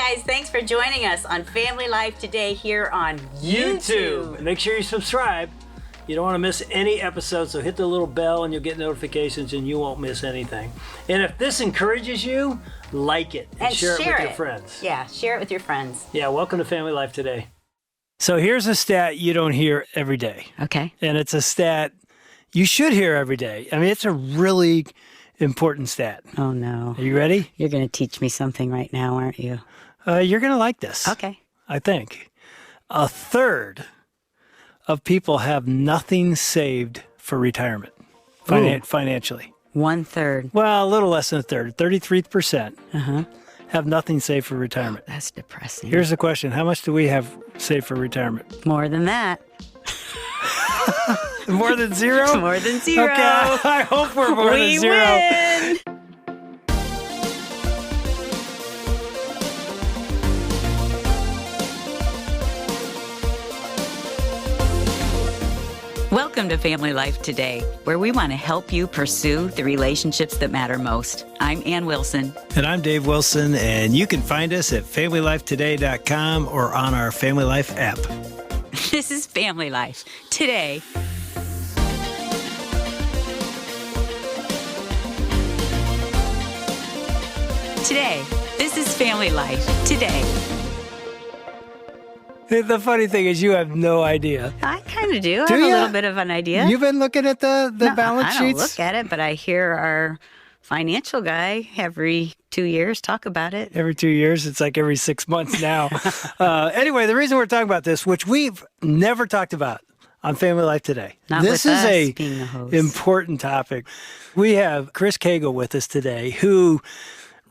guys, thanks for joining us on Family Life Today here on YouTube. Make sure you subscribe. You don't want to miss any episodes, so hit the little bell and you'll get notifications and you won't miss anything. And if this encourages you, like it and share it with your friends. Yeah, share it with your friends. Yeah, welcome to Family Life Today. So here's a stat you don't hear every day. Okay. And it's a stat you should hear every day. I mean, it's a really important stat. Oh, no. Are you ready? You're going to teach me something right now, aren't you? You're going to like this. Okay. I think. A third of people have nothing saved for retirement financially. 1/3. Well, a little less than a third. 33% have nothing saved for retirement. That's depressing. Here's the question. How much do we have saved for retirement? More than that. More than zero? More than zero. Okay, I hope we're more than zero. Win. Welcome to Family Life Today, where we want to help you pursue the relationships that matter most. I'm Ann Wilson. And I'm Dave Wilson, and you can find us at FamilyLifeToday.com or on our Family Life app. This is Family Life Today. Today, this is Family Life Today. The funny thing is you have no idea. I kind of do. I have a little bit of an idea. You've been looking at the balance sheets? I don't look at it, but I hear our financial guy every 2 years talk about it. Every 2 years? It's like every 6 months now. Anyway, the reason we're talking about this, which we've never talked about on Family Life Today. This is an important topic. We have Chris Cagle with us today, who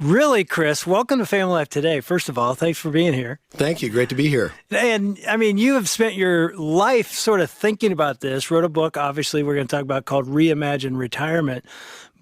really, Chris, welcome to Family Life Today. First of all, thanks for being here. Thank you. Great to be here. And I mean, you have spent your life sort of thinking about this, wrote a book, obviously, we're going to talk about called Reimagine Retirement.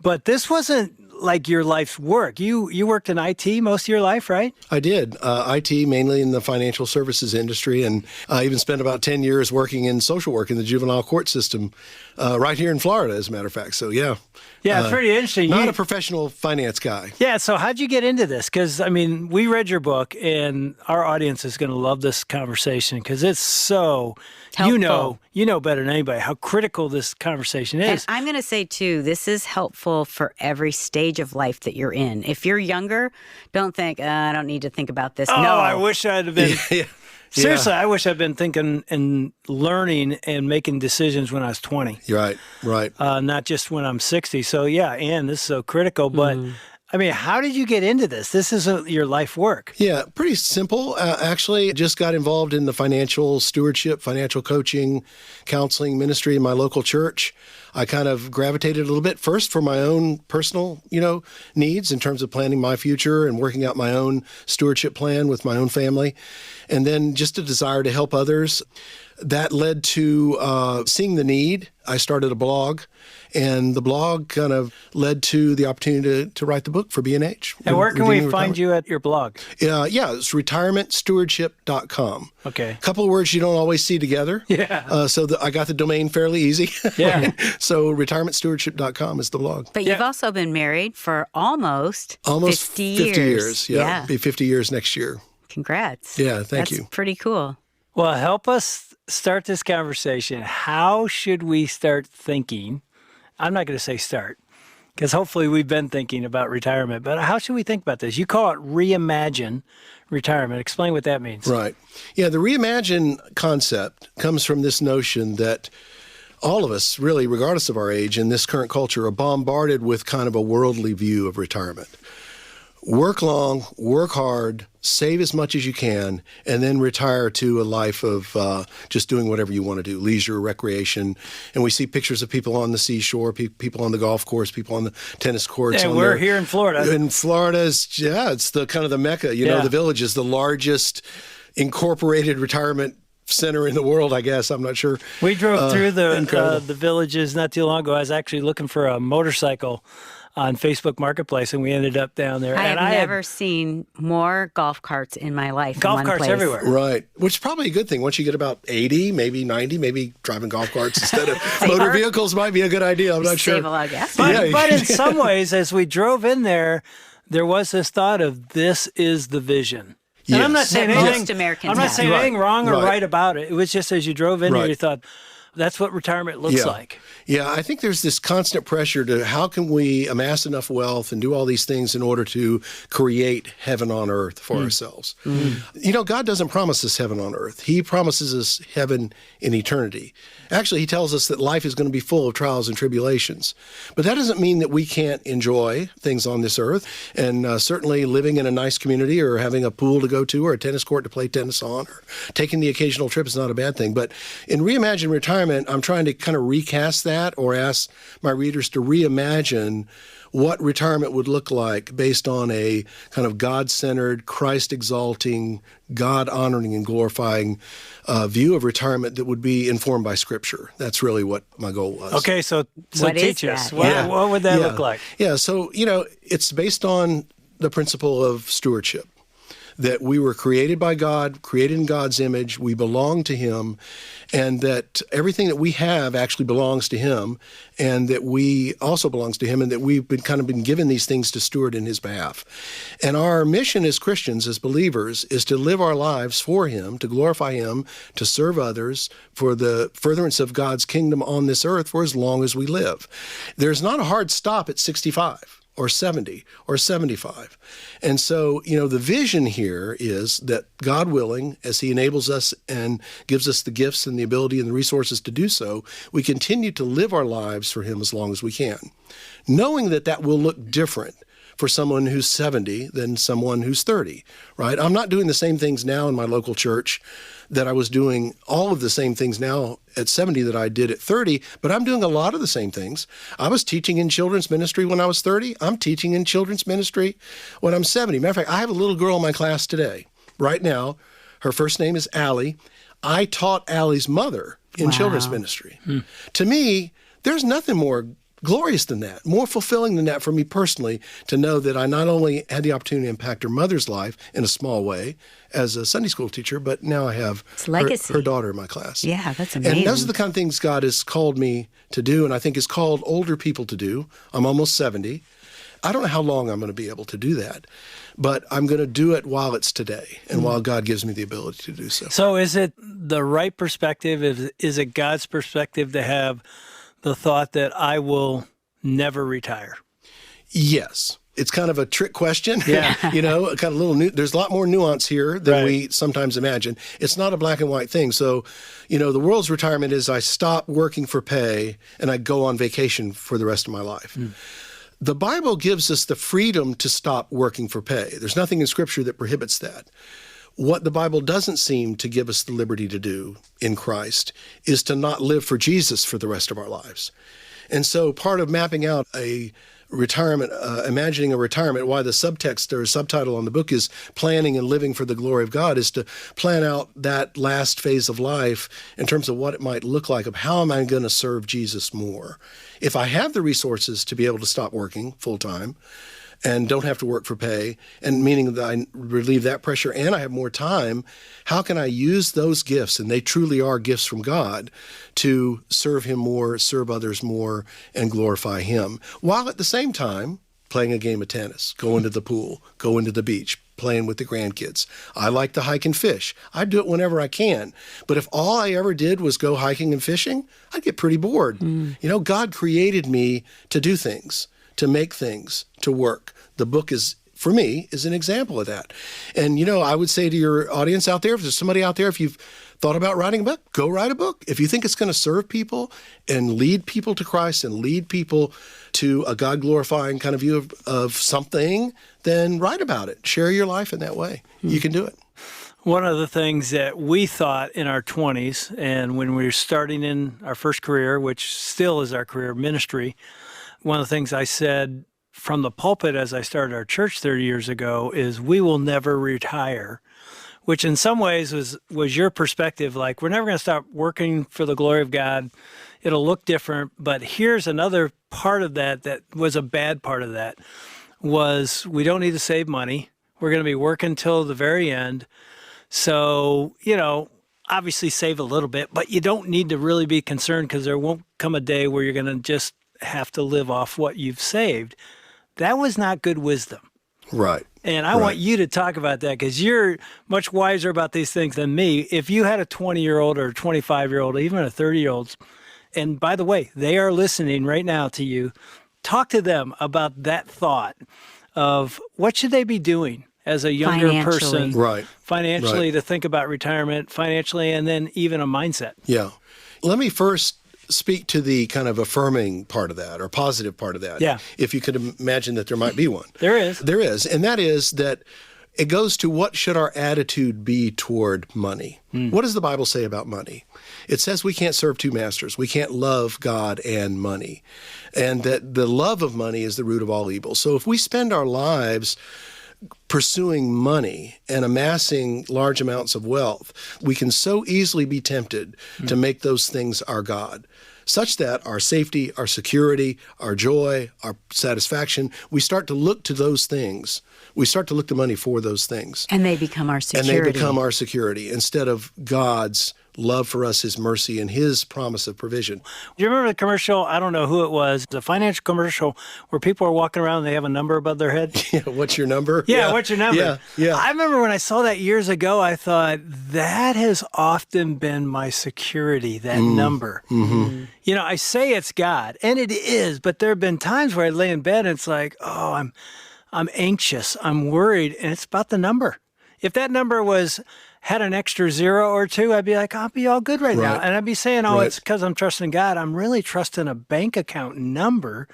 But this wasn't like your life's work. You worked in IT most of your life, right? I did. IT, mainly in the financial services industry, and I even spent about 10 years working in social work in the juvenile court system right here in Florida, as a matter of fact. So, yeah. Yeah, it's pretty interesting. Not a professional finance guy. Yeah, so how'd you get into this? Because, I mean, we read your book, and our audience is going to love this conversation because it's so, helpful. You know better than anybody how critical this conversation is. And I'm going to say, too, this is helpful for every stage of life that you're in. If you're younger, don't think, I don't need to think about this. Oh, no. I wish I'd have been. Yeah. Seriously, I wish I'd been thinking and learning and making decisions when I was 20. Right. Not just when I'm 60. So, yeah, Ann, this is so critical. But, I mean, how did you get into this? This isn't your life work. Yeah, pretty simple. Actually, just got involved in the financial stewardship, financial coaching, counseling ministry in my local church. I kind of gravitated a little bit first for my own personal, needs in terms of planning my future and working out my own stewardship plan with my own family. And then just a desire to help others. That led to seeing the need. I started a blog, and the blog kind of led to the opportunity to write the book for B&H. And where can we find you at your blog? Yeah, it's retirementstewardship.com. Okay. A couple of words you don't always see together. Yeah. So I got the domain fairly easy. Yeah. So retirementstewardship.com is the blog. But you've also been married for almost 50 years. Yeah. Be 50 years next year. Congrats. Yeah, thank you. That's pretty cool. Well, help us start this conversation. How should we start thinking? I'm not going to say start, because hopefully we've been thinking about retirement, but how should we think about this? You call it Reimagine Retirement. Explain what that means. Right. Yeah, the Reimagine concept comes from this notion that all of us, really, regardless of our age in this current culture, are bombarded with kind of a worldly view of retirement. Work long, work hard, save as much as you can, and then retire to a life of just doing whatever you want to do, leisure, recreation. And we see pictures of people on the seashore, people on the golf course, people on the tennis courts. And we're here in Florida. In Florida, it's the kind of the Mecca. The Village is the largest incorporated retirement center in the world, I guess. I'm not sure. We drove through the Villages not too long ago. I was actually looking for a motorcycle on Facebook Marketplace, and we ended up down there. I have never seen more golf carts in my life. Golf carts everywhere. Right. Which is probably a good thing. Once you get about 80, maybe 90, maybe driving golf carts instead of motor vehicles might be a good idea. I'm not sure. Save a lot of gas. But in some ways, as we drove in there was this thought of this is the vision. And I'm not saying That anything. most Americans I'm not have. saying anything wrong or Right. right about it. It was just as you drove in here, Right. you thought, that's what retirement looks like. Yeah, I think there's this constant pressure to how can we amass enough wealth and do all these things in order to create heaven on earth for ourselves. You know, God doesn't promise us heaven on earth. He promises us heaven in eternity. Actually, he tells us that life is going to be full of trials and tribulations. But that doesn't mean that we can't enjoy things on this earth. And certainly living in a nice community or having a pool to go to or a tennis court to play tennis on or taking the occasional trip is not a bad thing. But in Reimagine Retirement, I'm trying to kind of recast that or ask my readers to reimagine what retirement would look like based on a kind of God-centered, Christ-exalting, God-honoring and glorifying view of retirement that would be informed by Scripture. That's really what my goal was. Okay, so What is teach us. that? What would that look like? Yeah, so, you know, it's based on the principle of stewardship, that we were created by God, created in God's image, we belong to him, and that everything that we have actually belongs to him, and that we also belongs to him, and that we've been given these things to steward in his behalf. And our mission as Christians, as believers, is to live our lives for him, to glorify him, to serve others, for the furtherance of God's kingdom on this earth for as long as we live. There's not a hard stop at 65. Or 70 or 75. And so, you know, the vision here is that God willing, as he enables us and gives us the gifts and the ability and the resources to do so, we continue to live our lives for him as long as we can, knowing that that will look different for someone who's 70 than someone who's 30, right? I'm not doing the same things now in my local church that I was doing all of the same things now at 70 that I did at 30, but I'm doing a lot of the same things. I was teaching in children's ministry when I was 30. I'm teaching in children's ministry when I'm 70. Matter of fact, I have a little girl in my class today, right now. Her first name is Allie. I taught Allie's mother in children's ministry. To me, there's nothing more glorious than that, more fulfilling than that for me personally, to know that I not only had the opportunity to impact her mother's life in a small way as a Sunday school teacher, but now I have her daughter in my class. Yeah, that's amazing. And those are the kind of things God has called me to do, and I think has called older people to do. I'm almost 70. I don't know how long I'm going to be able to do that, but I'm going to do it while it's today and while God gives me the ability to do so. So is it the right perspective? Is it God's perspective to have the thought that I will never retire? Yes. It's kind of a trick question. Yeah. You know, kind of there's a lot more nuance here than we sometimes imagine. It's not a black and white thing. So, you know, the world's retirement is I stop working for pay and I go on vacation for the rest of my life. The Bible gives us the freedom to stop working for pay. There's nothing in Scripture that prohibits that. What the Bible doesn't seem to give us the liberty to do in Christ is to not live for Jesus for the rest of our lives. And so part of mapping out a retirement, imagining a retirement, why the subtext or subtitle on the book is Planning and Living for the Glory of God, is to plan out that last phase of life in terms of what it might look like, of how am I going to serve Jesus more. If I have the resources to be able to stop working full time and don't have to work for pay, and meaning that I relieve that pressure and I have more time, how can I use those gifts, and they truly are gifts from God, to serve him more, serve others more, and glorify him, while at the same time playing a game of tennis, going to the pool, going to the beach, playing with the grandkids. I like to hike and fish. I do it whenever I can. But if all I ever did was go hiking and fishing, I'd get pretty bored. You know, God created me to do things, to make things, to work. The book is, for me, is an example of that. And, you know, I would say to your audience out there, if there's somebody out there, if you've thought about writing a book, go write a book. If you think it's going to serve people and lead people to Christ and lead people to a God-glorifying kind of view of something, then write about it. Share your life in that way. You can do it. One of the things that we thought in our 20s and when we were starting in our first career, which still is our career, ministry, one of the things I said from the pulpit as I started our church 30 years ago is we will never retire, which in some ways was your perspective. Like, we're never going to stop working for the glory of God. It'll look different. But here's another part of that was a bad part of that, was we don't need to save money. We're going to be working till the very end. So, you know, obviously save a little bit, but you don't need to really be concerned because there won't come a day where you're going to just have to live off what you've saved. That was not good wisdom. Right. And I want you to talk about that because you're much wiser about these things than me. If you had a 20-year-old or a 25-year-old, even a 30-year-old, and by the way, they are listening right now to you, talk to them about that thought of what should they be doing as a younger person financially to think about retirement, financially, and then even a mindset. Yeah. Let me first speak to the kind of affirming part of that or positive part of that. Yeah. If you could imagine that there might be one. There is. There is. And that is that it goes to what should our attitude be toward money? What does the Bible say about money? It says we can't serve two masters. We can't love God and money. And that the love of money is the root of all evil. So if we spend our lives pursuing money and amassing large amounts of wealth, we can so easily be tempted to make those things our God, such that our safety, our security, our joy, our satisfaction, we start to look to those things. We start to look to money for those things. And they become our security. And they become our security instead of God's love for us, his mercy, and his promise of provision. Do you remember the commercial? I don't know who it was. The financial commercial where people are walking around and they have a number above their head. Yeah, what's your number? Yeah, what's your number? Yeah. I remember when I saw that years ago, I thought, that has often been my security, that number. Mm-hmm. You know, I say it's God, and it is, but there have been times where I lay in bed and it's like, oh, I'm anxious, I'm worried, and it's about the number. If that number had an extra zero or two, I'd be like, I'll be all good right now. And I'd be saying, it's because I'm trusting God. I'm really trusting a bank account number,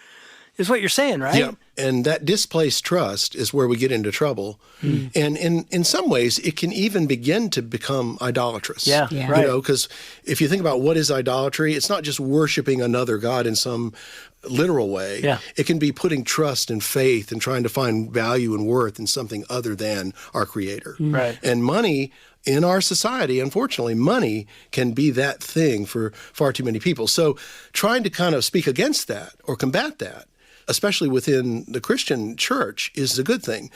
is what you're saying, right? Yeah. And that displaced trust is where we get into trouble. And in some ways, it can even begin to become idolatrous. Yeah. Right. You know, because if you think about what is idolatry, it's not just worshiping another God in some literal way. Yeah. It can be putting trust and faith and trying to find value and worth in something other than our Creator. Right. And money in our society, unfortunately, money can be that thing for far too many people. So trying to kind of speak against that or combat that, especially within the Christian church, is a good thing.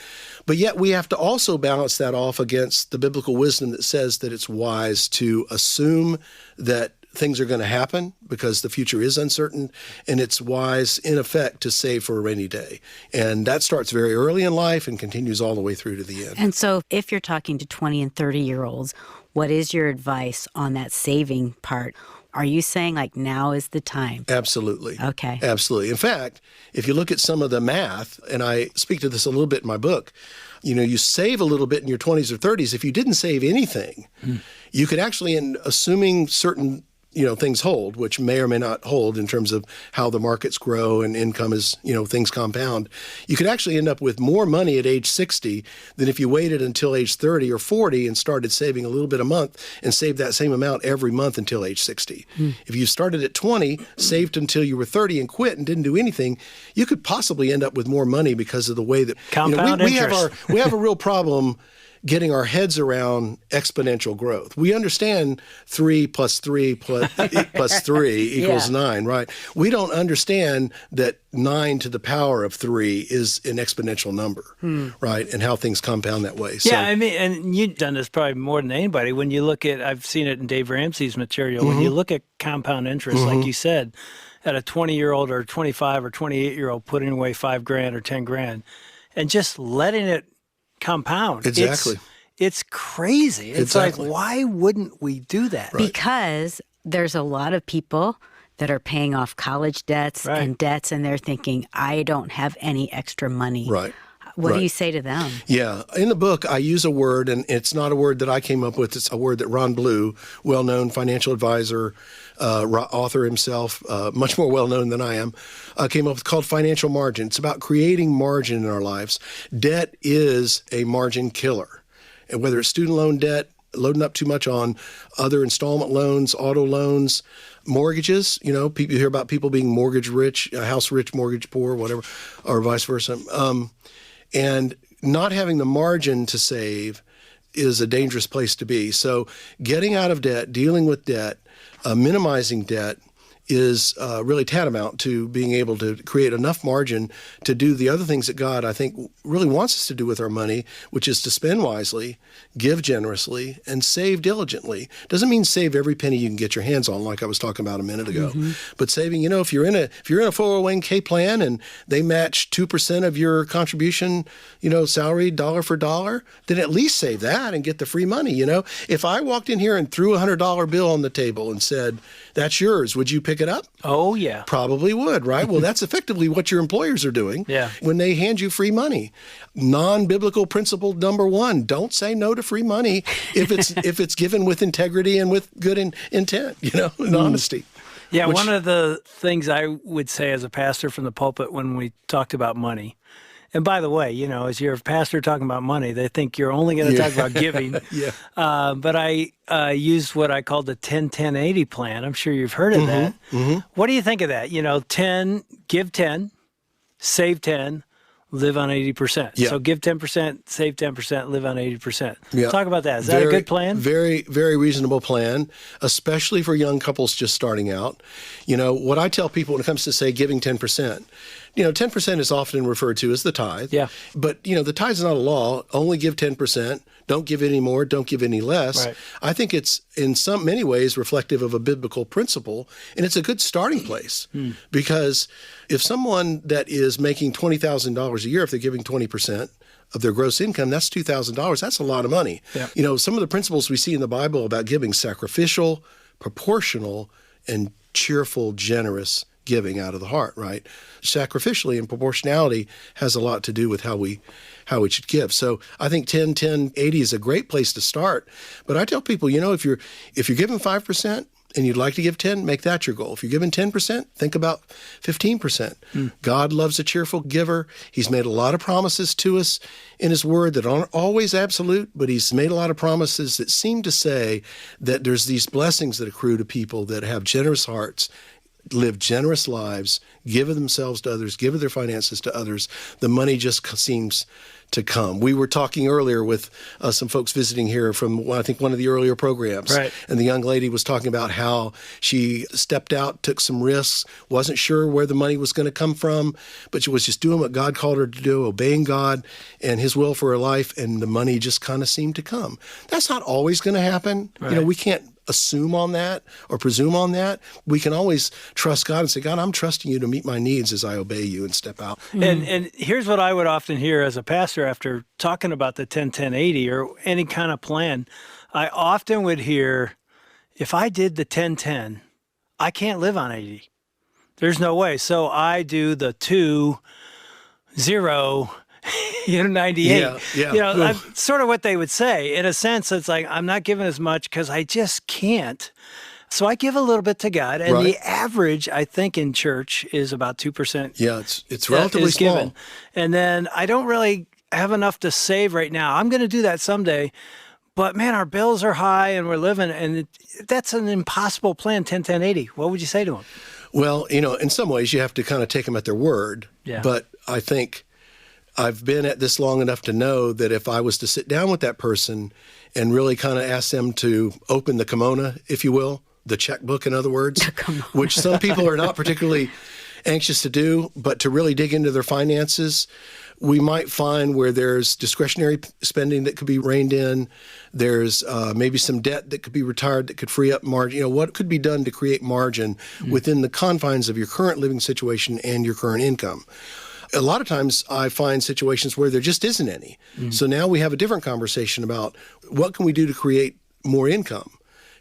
But yet we have to also balance that off against the biblical wisdom that says that it's wise to assume that things are going to happen because the future is uncertain, and it's wise, in effect, to save for a rainy day. And that starts very early in life and continues all the way through to the end. And so if you're talking to 20 and 30-year-olds, what is your advice on that saving part? Are you saying like now is the time? Absolutely. Okay. Absolutely. In fact, if you look at some of the math, and I speak to this a little bit in my book, you know, you save a little bit in your 20s or 30s. If you didn't save anything, you could actually, in assuming certain things hold, which may or may not hold in terms of how the markets grow and income is, things compound. You could actually end up with more money at age 60 than if you waited until age 30 or 40 and started saving a little bit a month and saved that same amount every month until age 60. If you started at 20, saved until you were 30 and quit and didn't do anything, you could possibly end up with more money because of the way that compound interest. We have a real problem getting our heads around exponential growth. We understand 3 plus 3 plus 3 equals 9, right? We don't understand that 9 to the power of 3 is an exponential number, right? And how things compound that way. Yeah, I mean, and you've done this probably more than anybody. When you look at, I've seen it in Dave Ramsey's material, when you look at compound interest, like you said, at a 20-year-old or 25 or 28-year-old putting away $5,000 or $10,000 and just letting it compound. Exactly. It's crazy. It's like, why wouldn't we do that? Right. Because there's a lot of people that are paying off college debts and debts, and they're thinking, I don't have any extra money. Right. What do you say to them? Yeah. In the book, I use a word, and it's not a word that I came up with. It's a word that Ron Blue, well-known financial advisor, author himself, much more well-known than I am, came up with, called financial margin. It's about creating margin in our lives. Debt is a margin killer. And whether it's student loan debt, loading up too much on other installment loans, auto loans, mortgages, people, you hear about people being mortgage rich, house rich, mortgage poor, whatever, or vice versa. And not having the margin to save is a dangerous place to be. So getting out of debt, dealing with debt, minimizing debt is really tantamount to being able to create enough margin to do the other things that God, I think, really wants us to do with our money, which is to spend wisely, give generously, and save diligently. Doesn't mean save every penny you can get your hands on, like I was talking about a minute ago. But saving, if you're in a 401k plan and they match 2% of your contribution, salary dollar for dollar, then at least save that and get the free money. If I walked in here and threw a $100 bill on the table and said, "That's yours," would you pick it up? Oh, yeah. Probably would, right? Well, that's effectively what your employers are doing when they hand you free money. Non-biblical principle number one, don't say no to free money if it's given with integrity and with good intent, and honesty. Yeah, one of the things I would say as a pastor from the pulpit when we talked about money, and by the way, as you're a pastor talking about money, they think you're only going to talk about giving. But I used what I called the 10-10-80 plan. I'm sure you've heard of that. What do you think of that? 10, give 10, save 10, live on 80%. So give 10%, save 10%, live on 80%. Talk about that. Is that a good plan? Very, very reasonable plan, especially for young couples just starting out. What I tell people when it comes to, say, giving 10%, 10% is often referred to as the tithe. But, the tithe is not a law. Only give 10%. Don't give any more. Don't give any less. Right. I think it's in many ways reflective of a biblical principle, and it's a good starting place because if someone that is making $20,000 a year, if they're giving 20% of their gross income, that's $2,000. That's a lot of money. Some of the principles we see in the Bible about giving: sacrificial, proportional, and cheerful, generous giving out of the heart, right? Sacrificially and proportionality has a lot to do with how we should give. So I think 10-10-80 is a great place to start. But I tell people, if you're giving 5% and you'd like to give 10, make that your goal. If you're giving 10%, think about 15%. God loves a cheerful giver. He's made a lot of promises to us in his word that aren't always absolute, but he's made a lot of promises that seem to say that there's these blessings that accrue to people that have generous hearts, live generous lives, give of themselves to others, give of their finances to others. The money just seems to come. We were talking earlier with some folks visiting here from, I think, one of the earlier programs. Right. And the young lady was talking about how she stepped out, took some risks, wasn't sure where the money was going to come from, but she was just doing what God called her to do, obeying God and his will for her life, and the money just kind of seemed to come. That's not always going to happen. Right. We can't assume on that or presume on that. We can always trust God and say, "God, I'm trusting you to meet my needs as I obey you and step out." And here's what I would often hear as a pastor after talking about the 10-10-80 or any kind of plan. I often would hear, if I did the 10-10, I can't live on 80. There's no way. So I do the 2-0 98. That's sort of what they would say. In a sense, it's like, I'm not giving as much because I just can't. So I give a little bit to God. And the average, I think, in church is about 2%. Yeah, it's relatively small. Given. And then I don't really have enough to save right now. I'm going to do that someday. But man, our bills are high and we're living, and that's an impossible plan, 10-10-80. What would you say to them? Well, in some ways you have to kind of take them at their word. But I think I've been at this long enough to know that if I was to sit down with that person and really kind of ask them to open the kimono, if you will, the checkbook, in other words, which some people are not particularly anxious to do, but to really dig into their finances, we might find where there's discretionary spending that could be reined in. There's maybe some debt that could be retired that could free up margin. What could be done to create margin within the confines of your current living situation and your current income? A lot of times I find situations where there just isn't any. So now we have a different conversation about what can we do to create more income?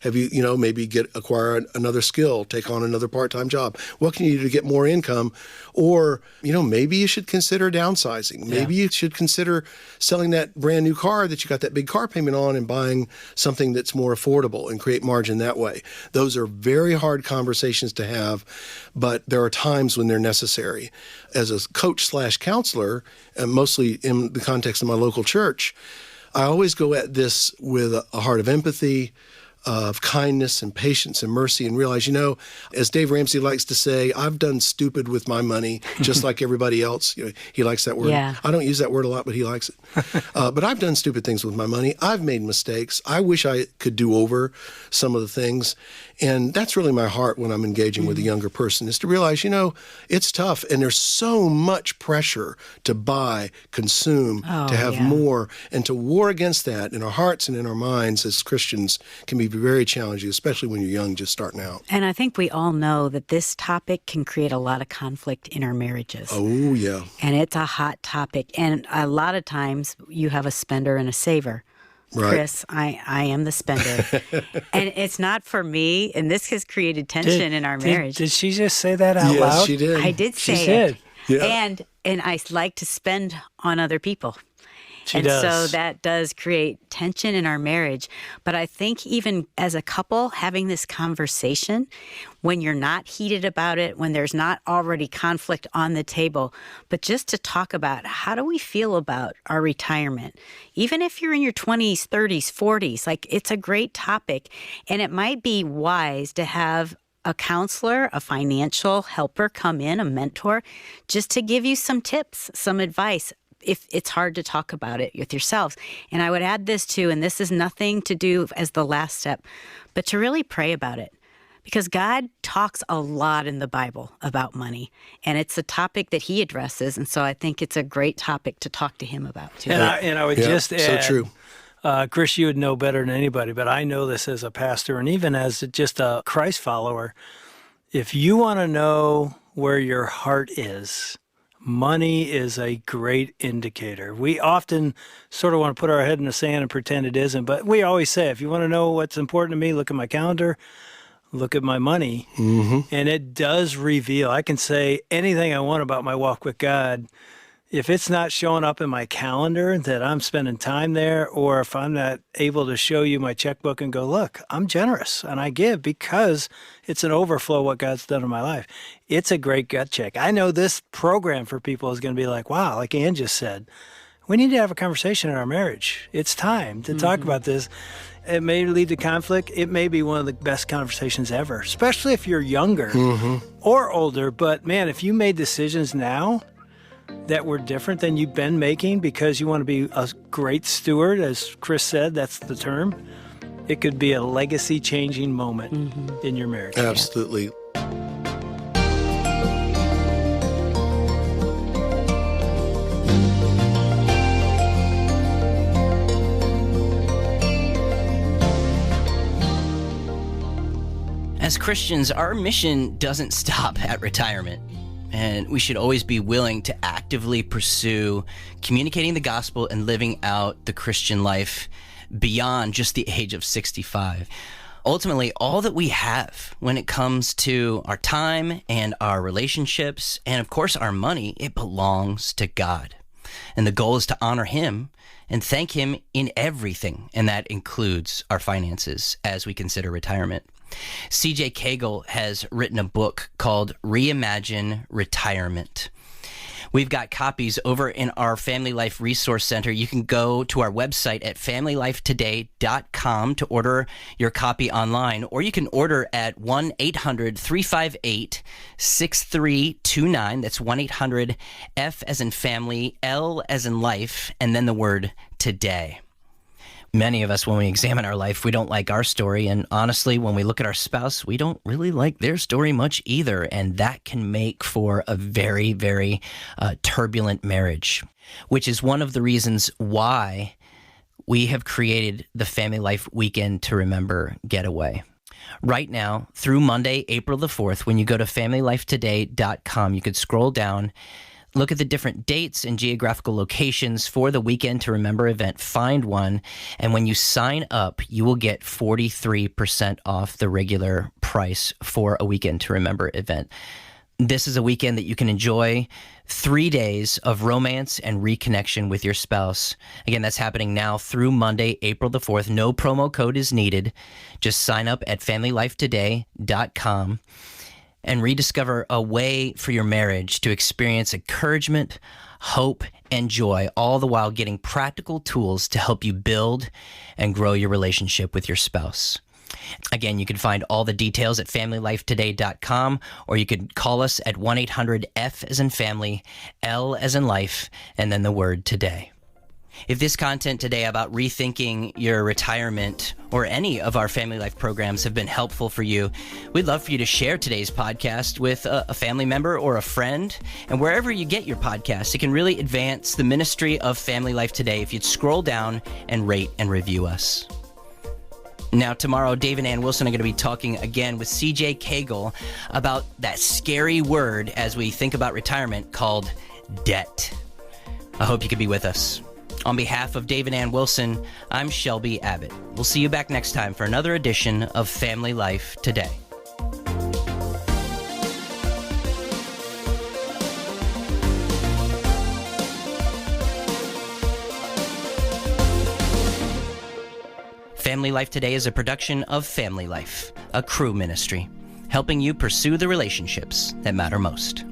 Have you, maybe acquire another skill, take on another part-time job? What can you do to get more income? Or, maybe you should consider downsizing. Maybe you should consider selling that brand new car that you got that big car payment on and buying something that's more affordable and create margin that way. Those are very hard conversations to have, but there are times when they're necessary. As a coach/counselor, and mostly in the context of my local church, I always go at this with a heart of empathy, of kindness and patience and mercy, and realize, as Dave Ramsey likes to say, I've done stupid with my money just like everybody else. He likes that word. Yeah. I don't use that word a lot, but he likes it. But I've done stupid things with my money. I've made mistakes. I wish I could do over some of the things. And that's really my heart when I'm engaging with a younger person, is to realize, it's tough. And there's so much pressure to buy, consume, to have more, and to war against that in our hearts and in our minds as Christians can be very challenging, especially when you're young, just starting out. And I think we all know that this topic can create a lot of conflict in our marriages. Oh, yeah. And it's a hot topic. And a lot of times you have a spender and a saver. Right. Chris, I am the spender. And it's not for me. And this has created tension in our marriage. Did she just say that out loud? Yes, she did. I did say she it. did. Yeah. And I like to spend on other people. She does. So that does create tension in our marriage. But I think even as a couple, having this conversation, when you're not heated about it, when there's not already conflict on the table, but just to talk about how do we feel about our retirement? Even if you're in your 20s, 30s, 40s, it's a great topic. And it might be wise to have a counselor, a financial helper come in, a mentor, just to give you some tips, some advice, if it's hard to talk about it with yourselves. And I would add this too, and this is nothing to do as the last step, but to really pray about it. Because God talks a lot in the Bible about money, and it's a topic that he addresses. And so I think it's a great topic to talk to him about too. And I would just add, so true. Chris, you would know better than anybody, but I know this as a pastor and even as just a Christ follower. If you want to know where your heart is, money is a great indicator. We often sort of want to put our head in the sand and pretend it isn't, but we always say, if you want to know what's important to me, look at my calendar, look at my money. Mm-hmm. And it does reveal. I can say anything I want about my walk with God. If it's not showing up in my calendar that I'm spending time there, or if I'm not able to show you my checkbook and go, look, I'm generous and I give because it's an overflow of what God's done in my life, it's a great gut check. I know this program for people is going to be like, wow, like Ann just said, we need to have a conversation in our marriage. It's time to talk about this. It may lead to conflict. It may be one of the best conversations ever, especially if you're younger or older. But man, if you made decisions now that were different than you've been making because you want to be a great steward, as Chris said, that's the term, it could be a legacy-changing moment in your marriage. Absolutely. As Christians, our mission doesn't stop at retirement. And we should always be willing to actively pursue communicating the gospel and living out the Christian life beyond just the age of 65. Ultimately, all that we have when it comes to our time and our relationships, and of course our money, it belongs to God. And the goal is to honor him and thank him in everything. And that includes our finances as we consider retirement. CJ Cagle has written a book called Reimagine Retirement. We've got copies over in our Family Life Resource Center. You can go to our website at FamilyLifeToday.com to order your copy online, or you can order at 1-800-358-6329. That's 1-800-F as in family, L as in life, and then the word today. Many of us, when we examine our life, we don't like our story. And honestly, when we look at our spouse, we don't really like their story much either. And that can make for a very, very turbulent marriage, which is one of the reasons why we have created the Family Life Weekend to Remember Getaway. Right now, through Monday, April the 4th, when you go to FamilyLifeToday.com, you could scroll down, look at the different dates and geographical locations for the Weekend to Remember event, find one, and when you sign up, you will get 43% off the regular price for a Weekend to Remember event. This is a weekend that you can enjoy 3 days of romance and reconnection with your spouse. Again, that's happening now through Monday, April the 4th. No promo code is needed. Just sign up at FamilyLifeToday.com. and rediscover a way for your marriage to experience encouragement, hope, and joy, all the while getting practical tools to help you build and grow your relationship with your spouse. Again, you can find all the details at FamilyLifeToday.com, or you could call us at 1-800-F as in family, L as in life, and then the word today. If this content today about rethinking your retirement or any of our Family Life programs have been helpful for you, we'd love for you to share today's podcast with a family member or a friend. And wherever you get your podcast, it can really advance the ministry of Family Life Today if you'd scroll down and rate and review us. Now, tomorrow, Dave and Ann Wilson are going to be talking again with CJ Cagle about that scary word as we think about retirement called debt. I hope you could be with us. On behalf of Dave and Ann Wilson, I'm Shelby Abbott. We'll see you back next time for another edition of Family Life Today. Family Life Today is a production of Family Life, a crew ministry, helping you pursue the relationships that matter most.